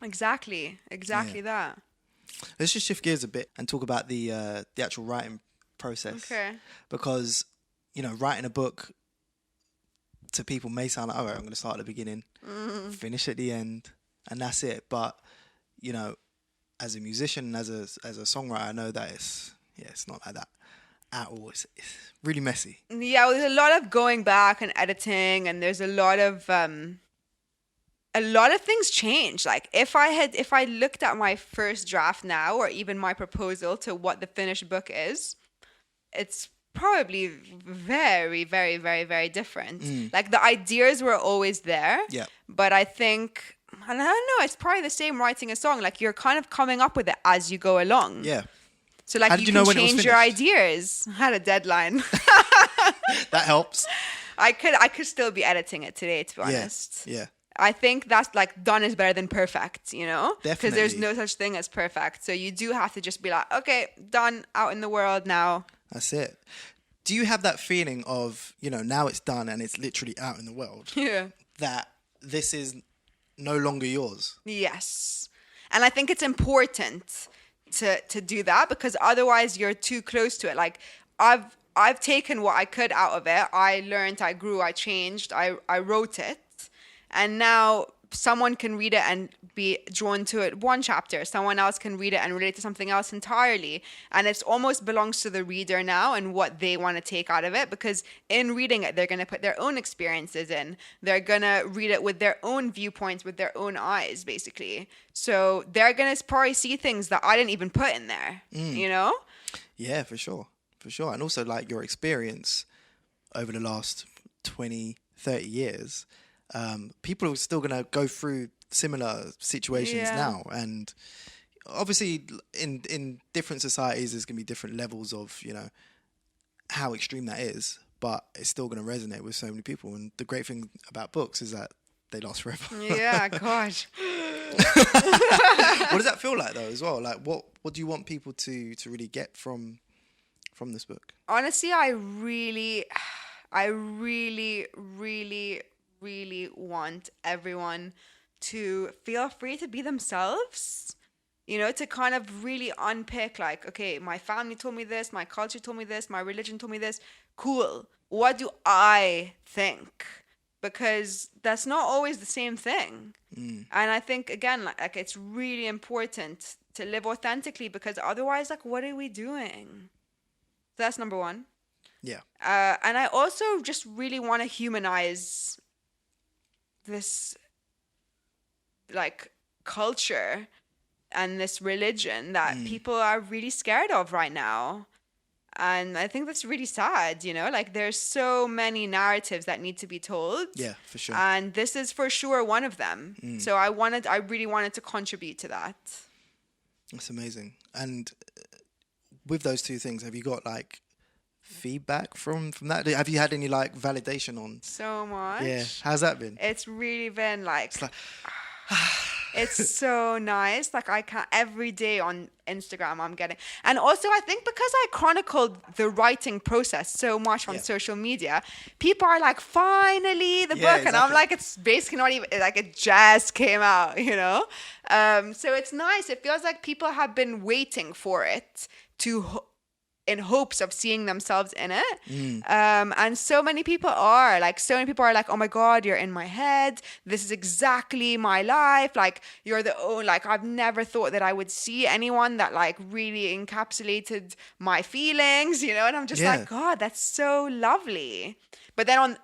Speaker 2: exactly that.
Speaker 1: Let's just shift gears a bit and talk about the actual writing process. Okay. Because, you know, writing a book to people may sound like, all right, I'm going to start at the beginning, finish at the end, and that's it. But, you know, as a musician, as a songwriter, I know that it's not like that at all. It's really messy.
Speaker 2: Yeah, well, there's a lot of going back and editing, and there's a lot of things change. Like if I looked at my first draft now, or even my proposal to what the finished book is, it's probably very, very, very, very different. Like the ideas were always there.
Speaker 1: Yeah.
Speaker 2: But I think, and I don't know, it's probably the same writing a song. Like you're kind of coming up with it as you go along.
Speaker 1: Yeah.
Speaker 2: So like
Speaker 1: How
Speaker 2: you
Speaker 1: did you
Speaker 2: can
Speaker 1: know when it was
Speaker 2: change your
Speaker 1: finished?
Speaker 2: ideas. I had a deadline.
Speaker 1: That helps.
Speaker 2: I could still be editing it today, to be honest.
Speaker 1: Yeah.
Speaker 2: I think that's like done is better than perfect, you know? Because there's
Speaker 1: Definitely.
Speaker 2: no such thing as perfect. So you do have to just be like, okay, done, out in the world now.
Speaker 1: That's it. Do you have that feeling of, now it's done and it's literally out in the world,
Speaker 2: Yeah.
Speaker 1: that this is no longer yours?
Speaker 2: Yes. And I think it's important to do that, because otherwise you're too close to it. Like I've taken what I could out of it. I learned, I grew, I changed, I wrote it. And now someone can read it and be drawn to it one chapter. Someone else can read it and relate to something else entirely. And it almost belongs to the reader now and what they want to take out of it. Because in reading it, they're going to put their own experiences in. They're going to read it with their own viewpoints, with their own eyes, basically. So they're going to probably see things that I didn't even put in there, you know?
Speaker 1: Yeah, for sure. For sure. And also like your experience over the last 20, 30 years, people are still going to go through similar situations now. And obviously in different societies, there's going to be different levels of, how extreme that is, but it's still going to resonate with so many people. And the great thing about books is that they last forever.
Speaker 2: Yeah, gosh.
Speaker 1: What does that feel like though as well? Like what do you want people to really get from this book?
Speaker 2: Honestly, I really, really want everyone to feel free to be themselves, to kind of really unpick like, okay, my family told me this, my culture told me this, my religion told me this. Cool. What do I think? Because that's not always the same thing. And I think, again, like it's really important to live authentically, because otherwise, like, what are we doing? So that's number one.
Speaker 1: Yeah.
Speaker 2: And I also just really want to humanize this like culture and this religion that people are really scared of right now. And I think that's really sad, like there's so many narratives that need to be told.
Speaker 1: Yeah, for sure.
Speaker 2: And this is for sure one of them. So I really wanted to contribute to that.
Speaker 1: That's amazing. And with those two things, have you got like feedback from that? Have you had any like validation on?
Speaker 2: So much.
Speaker 1: Yeah. How's that been?
Speaker 2: It's really been like,
Speaker 1: It's like
Speaker 2: it's so nice. Like I can't, every day on Instagram I'm getting, and also I think because I chronicled the writing process so much on social media, people are like, finally the book, and I'm like, it's basically not even like it just came out, so it's nice. It feels like people have been waiting for it in hopes of seeing themselves in it. And so many people are like, oh my God, you're in my head. This is exactly my life. Like you're like, I've never thought that I would see anyone that like really encapsulated my feelings, and I'm just like, God, that's so lovely. But then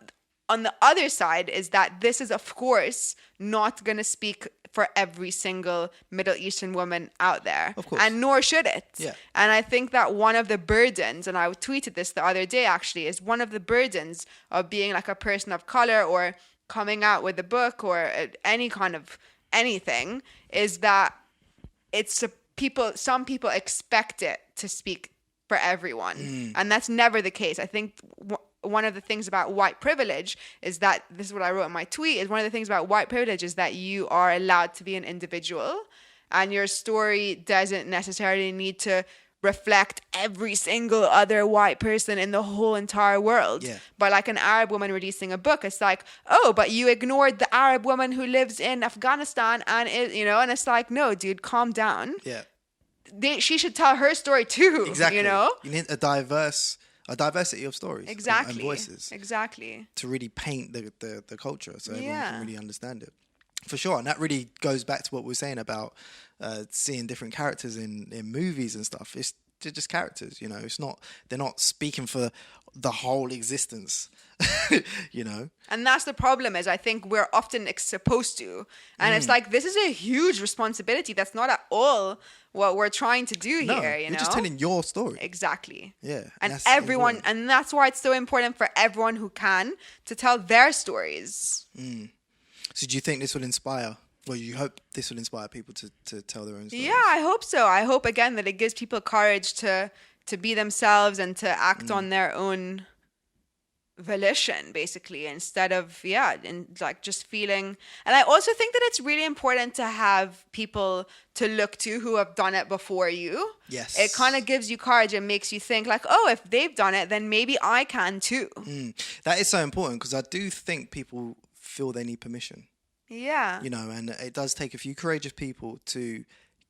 Speaker 2: on the other side is that this is, of course, not going to speak for every single Middle Eastern woman out there.
Speaker 1: Of course.
Speaker 2: And nor should it.
Speaker 1: Yeah.
Speaker 2: And I think that one of the burdens, and I tweeted this the other day actually, is one of the burdens of being like a person of color or coming out with a book or any kind of anything, is that some people expect it to speak for everyone. And that's never the case. I think one of the things about white privilege is that, this is what I wrote in my tweet, is one of the things about white privilege is that you are allowed to be an individual, and your story doesn't necessarily need to reflect every single other white person in the whole entire world.
Speaker 1: Yeah.
Speaker 2: But like an Arab woman releasing a book, it's like, oh, but you ignored the Arab woman who lives in Afghanistan, and and it's like, no, dude, calm down.
Speaker 1: Yeah.
Speaker 2: She should tell her story too.
Speaker 1: Exactly. You need a diversity of stories.
Speaker 2: Exactly.
Speaker 1: And voices.
Speaker 2: Exactly.
Speaker 1: To really paint the culture so everyone
Speaker 2: Yeah.
Speaker 1: can really understand it. For sure. And that really goes back to what we were saying about seeing different characters in movies and stuff. It's just characters. You know, they're not speaking for the whole existence. You know,
Speaker 2: and that's the problem. Is I think we're often supposed to, and it's like, this is a huge responsibility. That's not at all what we're trying to do here. You know,
Speaker 1: you're just telling your story.
Speaker 2: Exactly.
Speaker 1: Yeah,
Speaker 2: and everyone, important. And that's why it's so important for everyone who can to tell their stories.
Speaker 1: So, do you think this will inspire? Well, you hope this will inspire people to tell their own stories.
Speaker 2: Yeah, I hope so. I hope again that it gives people courage to be themselves and to act on their own volition, basically, instead of just feeling. And I also think that it's really important to have people to look to who have done it before you.
Speaker 1: Yes,
Speaker 2: it kind of gives you courage and makes you think like, oh, if they've done it, then maybe I can too.
Speaker 1: That is so important, because I do think people feel they need permission.
Speaker 2: Yeah,
Speaker 1: you know, and it does take a few courageous people to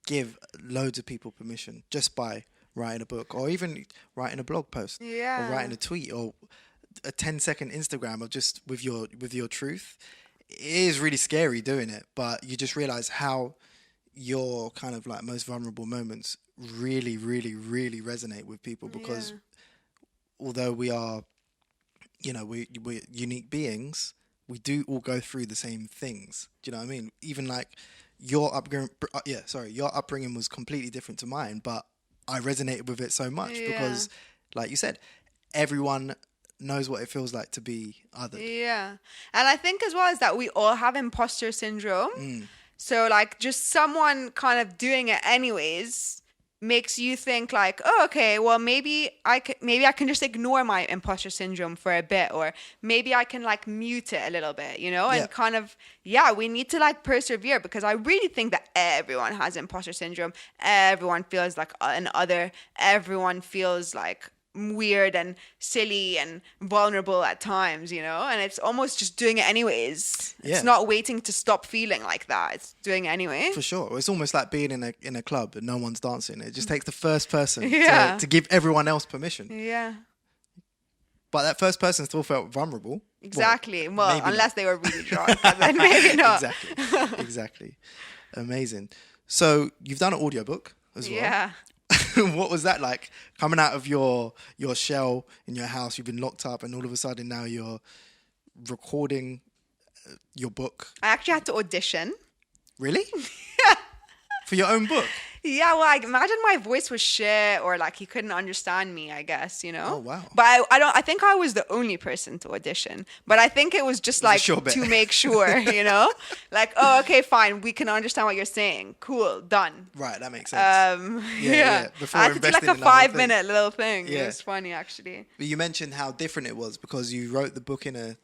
Speaker 1: give loads of people permission just by writing a book, or even writing a blog post, or writing a tweet, or a 10-second Instagram of just with your truth. It is really scary doing it, but you just realize how your kind of like most vulnerable moments really, really, really resonate with people, because although we are, you know, we're unique beings, we do all go through the same things. Do you know what I mean? Even like your upbringing was completely different to mine, but I resonated with it so much because, like you said, everyone knows what it feels like to be othered. Yeah.
Speaker 2: And I think as well is that we all have imposter syndrome. So like just someone kind of doing it anyways makes you think like, oh, okay, well maybe I can just ignore my imposter syndrome for a bit, or maybe I can like mute it a little bit, you know, and kind of, we need to like persevere, because I really think that everyone has imposter syndrome. Everyone feels like an other. Everyone feels like weird and silly and vulnerable at times, you know, and it's almost just doing it anyways. It's not waiting to stop feeling like that. It's doing it anyway.
Speaker 1: For sure. It's almost like being in a club and no one's dancing. It just takes the first person to give everyone else permission.
Speaker 2: Yeah.
Speaker 1: But that first person still felt vulnerable.
Speaker 2: Exactly. Well, unless they were really drunk, but then maybe not.
Speaker 1: Exactly. Amazing. So you've done an audiobook as well.
Speaker 2: Yeah.
Speaker 1: What was that like, coming out of your shell in your house? You've been locked up, and all of a sudden now you're recording your book.
Speaker 2: I actually had to audition.
Speaker 1: Really? For your own book?
Speaker 2: Yeah, well, I imagine my voice was shit, or like he couldn't understand me, I guess, you know?
Speaker 1: Oh, wow.
Speaker 2: But I think I was the only person to audition. But I think it was just like to make sure, you know? Like, oh, okay, fine, we can understand what you're saying. Cool, done.
Speaker 1: Right, that makes sense.
Speaker 2: Before I had to do like a 5-minute little thing. Yeah. It was funny, actually.
Speaker 1: But you mentioned how different it was because you wrote the book in a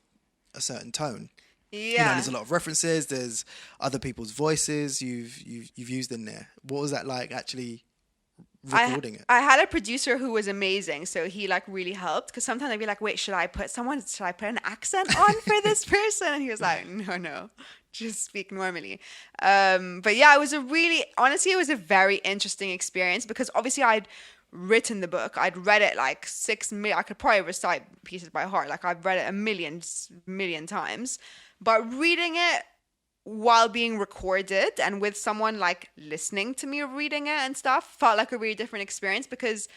Speaker 1: certain tone.
Speaker 2: Yeah,
Speaker 1: you know, there's a lot of references. There's other people's voices you've used in there. What was that like actually recording it?
Speaker 2: I had a producer who was amazing, so he like really helped, because sometimes I'd be like, wait, should I put an accent on for this person? And he was like, no, just speak normally. But yeah, it was a very interesting experience, because obviously I'd written the book. I'd read it like I could probably recite pieces by heart. Like I've read it a million times. But reading it while being recorded and with someone like listening to me reading it and stuff felt like a really different experience, because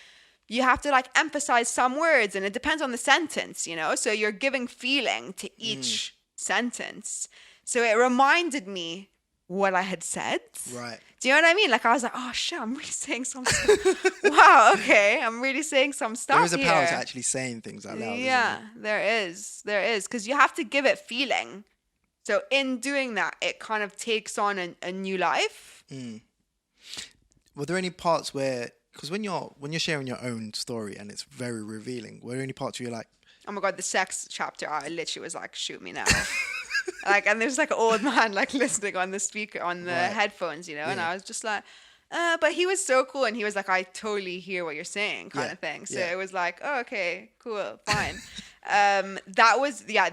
Speaker 2: you have to like emphasize some words, and it depends on the sentence, you know? So you're giving feeling to each sentence. So it reminded me what I had said.
Speaker 1: Right.
Speaker 2: Do you know what I mean? Like I was like, oh shit, I'm really saying some stuff. Wow, okay, I'm really saying some stuff.
Speaker 1: There is a power to actually saying things out loud.
Speaker 2: Yeah, there is, because you have to give it feeling. So in doing that, it kind of takes on a new life.
Speaker 1: Were there any parts where, because when you're sharing your own story and it's very revealing, were there any parts where you're like,
Speaker 2: oh my god, the sex chapter, I literally was like, shoot me now. Like, and there's like an old man like listening on the speaker, on the headphones, you know, and I was just like, but he was so cool, and he was like, I totally hear what you're saying, kind of thing. So it was like, oh, okay, cool, fine.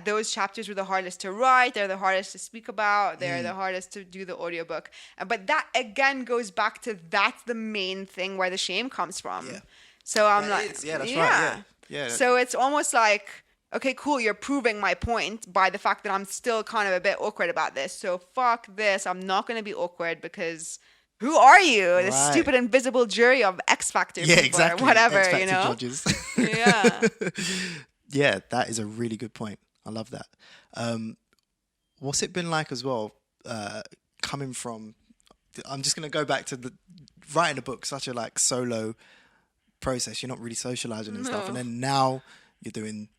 Speaker 2: Those chapters were the hardest to write. They're the hardest to speak about. They're the hardest to do the audiobook. But that again goes back to, that's the main thing where the shame comes from. Yeah. So I'm
Speaker 1: that's right. Yeah.
Speaker 2: So it's almost like, okay, cool, you're proving my point by the fact that I'm still kind of a bit awkward about this. So fuck this. I'm not going to be awkward, because who are you? The
Speaker 1: Right.
Speaker 2: stupid invisible jury of X Factor
Speaker 1: Yeah,
Speaker 2: people
Speaker 1: exactly.
Speaker 2: or whatever,
Speaker 1: X
Speaker 2: you
Speaker 1: Factor
Speaker 2: know?
Speaker 1: judges.
Speaker 2: Yeah.
Speaker 1: Yeah, that is a really good point. I love that. What's it been like as well, coming from, I'm just going to go back to the writing a book, such a like solo process. You're not really socializing and stuff. And
Speaker 2: No.
Speaker 1: then now you're doing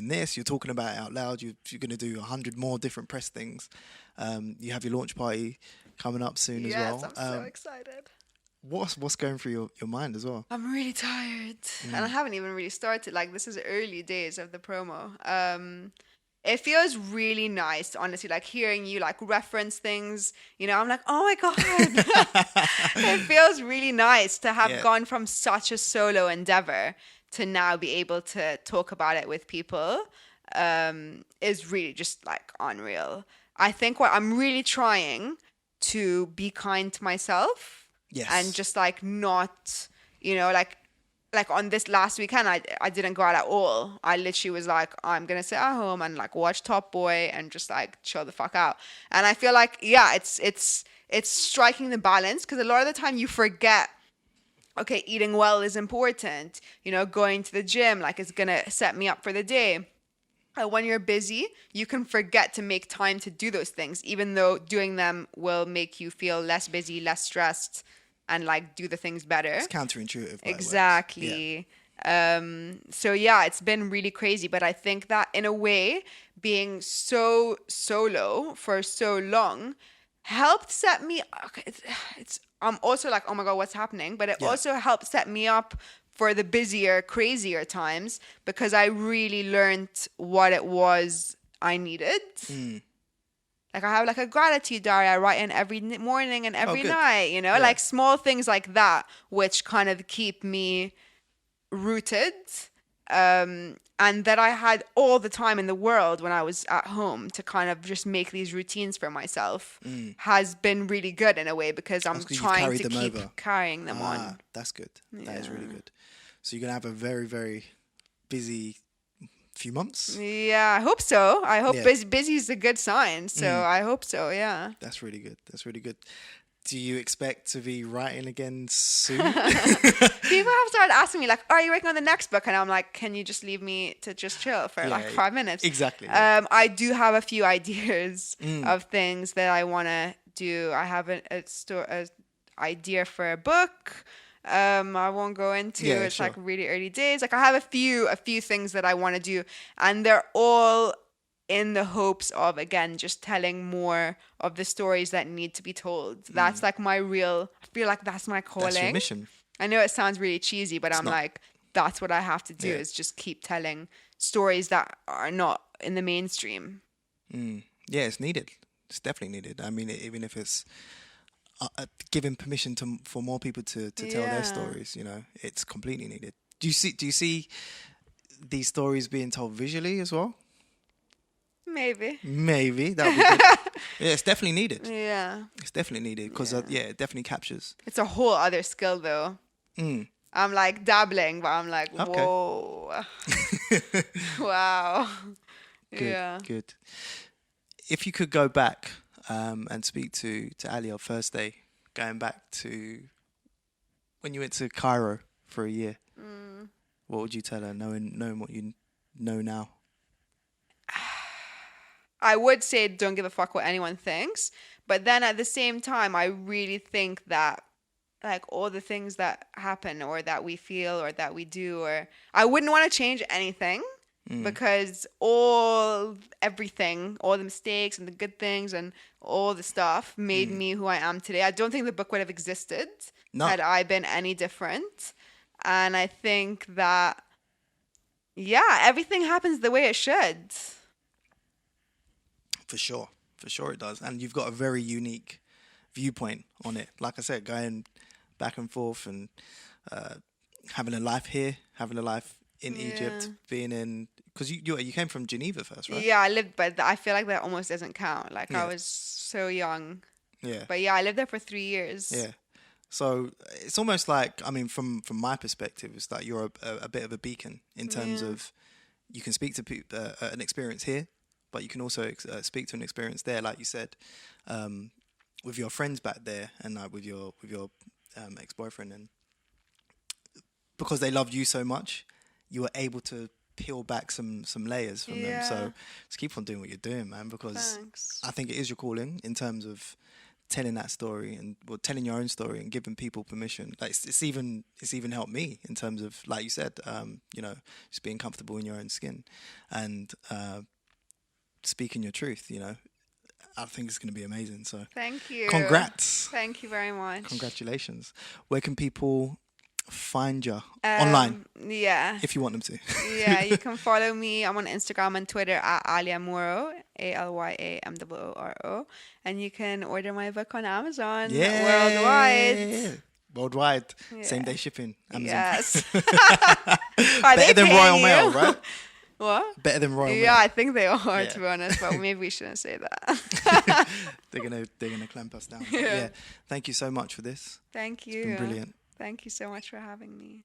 Speaker 1: this, you're talking about it out loud. You're going to do 100 more different press things. You have your launch party coming up soon as well.
Speaker 2: Yes, I'm so excited.
Speaker 1: What's going through your mind as well?
Speaker 2: I'm really tired. And I haven't even really started. Like, this is early days of the promo. It feels really nice, honestly, like hearing you like reference things, you know, I'm like, oh my God. It feels really nice to have gone from such a solo endeavor to now be able to talk about it with people. Is really just like unreal. I think what I'm really trying to be kind to myself.
Speaker 1: Yes.
Speaker 2: And just like not, you know, like on this last weekend, I didn't go out at all. I literally was like, I'm going to sit at home and like watch Top Boy and just like chill the fuck out. And I feel like, yeah, it's striking the balance, because a lot of the time you forget, okay, eating well is important. You know, going to the gym, like, it's going to set me up for the day. When you're busy, you can forget to make time to do those things, even though doing them will make you feel less busy, less stressed, and like do the things better.
Speaker 1: It's counterintuitive.
Speaker 2: Exactly. So yeah, it's been really crazy. But I think that in a way, being so solo for so long helped set me. I'm also like, oh my God, what's happening? But it also helped set me up for the busier, crazier times, because I really learned what it was I needed. Like, I have like a gratitude diary I write in every morning and every night, you know, like small things like that, which kind of keep me rooted. And that I had all the time in the world when I was at home to kind of just make these routines for myself has been really good in a way, because I'm trying to keep carrying them on.
Speaker 1: That's good. That is really good. So you're going to have a very, very busy few months?
Speaker 2: Yeah, I hope so. I hope busy is a good sign. So I hope so, yeah.
Speaker 1: That's really good. That's really good. Do you expect to be writing again soon?
Speaker 2: People have started asking me, like, are you working on the next book? And I'm like, can you just leave me to just chill for like 5 minutes?
Speaker 1: Exactly.
Speaker 2: I do have a few ideas of things that I want to do. I have a idea for a book. I won't go into it's like really early days. Like, I have a few things that I want to do, and they're all in the hopes of, again, just telling more of the stories that need to be told. That's like I feel like that's my calling.
Speaker 1: That's your mission.
Speaker 2: I know it sounds really cheesy, but I'm like, that's what I have to do is just keep telling stories that are not in the mainstream.
Speaker 1: Yeah, it's needed. It's definitely needed. I mean, even if it's giving permission for more people to tell their stories, you know, it's completely needed. Do you see these stories being told visually as well?
Speaker 2: Maybe
Speaker 1: that would be good. Yeah, it's definitely needed.
Speaker 2: Yeah,
Speaker 1: it's definitely needed, because it definitely captures.
Speaker 2: It's a whole other skill though. I'm like dabbling, but I'm like, whoa. Wow.
Speaker 1: Good. If you could go back and speak to Alya first day, going back to when you went to Cairo for a year, what would you tell her, knowing what you know now?
Speaker 2: I would say don't give a fuck what anyone thinks, but then at the same time, I really think that like all the things that happen or that we feel or that we do, or I wouldn't want to change anything, because everything, all the mistakes and the good things and all the stuff made me who I am today. I don't think the book would have existed had I been any different. And I think that, everything happens the way it should.
Speaker 1: For sure it does. And you've got a very unique viewpoint on it. Like I said, going back and forth and having a life here, having a life in Egypt, being in, because you came from Geneva first, right?
Speaker 2: Yeah, I lived, but I feel like that almost doesn't count. Like I was so young. Yeah. But I lived there for 3 years.
Speaker 1: Yeah. So it's almost like, I mean, from my perspective, it's like you're a bit of a beacon in terms of you can speak to an experience here, but you can also speak to an experience there, like you said. with your friends back there, and like with your ex-boyfriend, and because they loved you so much, you were able to peel back some layers from them. So just keep on doing what you're doing, man, because
Speaker 2: Thanks.
Speaker 1: I think it is your calling in terms of telling that story and telling your own story and giving people permission. Like it's even helped me in terms of, like you said, you know, just being comfortable in your own skin and speaking your truth. You know, I think it's going to be amazing. So
Speaker 2: Thank you.
Speaker 1: Congrats.
Speaker 2: Thank you very much.
Speaker 1: Congratulations. Where can people find you online?
Speaker 2: Yeah.
Speaker 1: If you want them to.
Speaker 2: Yeah, you can follow me. I'm on Instagram and Twitter at Alya Mooro, ALYAMOORO. And you can order my book on Amazon worldwide.
Speaker 1: Worldwide.
Speaker 2: Yeah.
Speaker 1: Same day shipping. Amazon.
Speaker 2: Yes.
Speaker 1: Better than Royal Mail, right?
Speaker 2: What?
Speaker 1: Better than Royal Mail.
Speaker 2: Yeah, I think they are, to be honest, but maybe we shouldn't say that.
Speaker 1: They're gonna clamp us down. Yeah. Thank you so much for this.
Speaker 2: Thank you.
Speaker 1: It's been brilliant.
Speaker 2: Thank you so much for having me.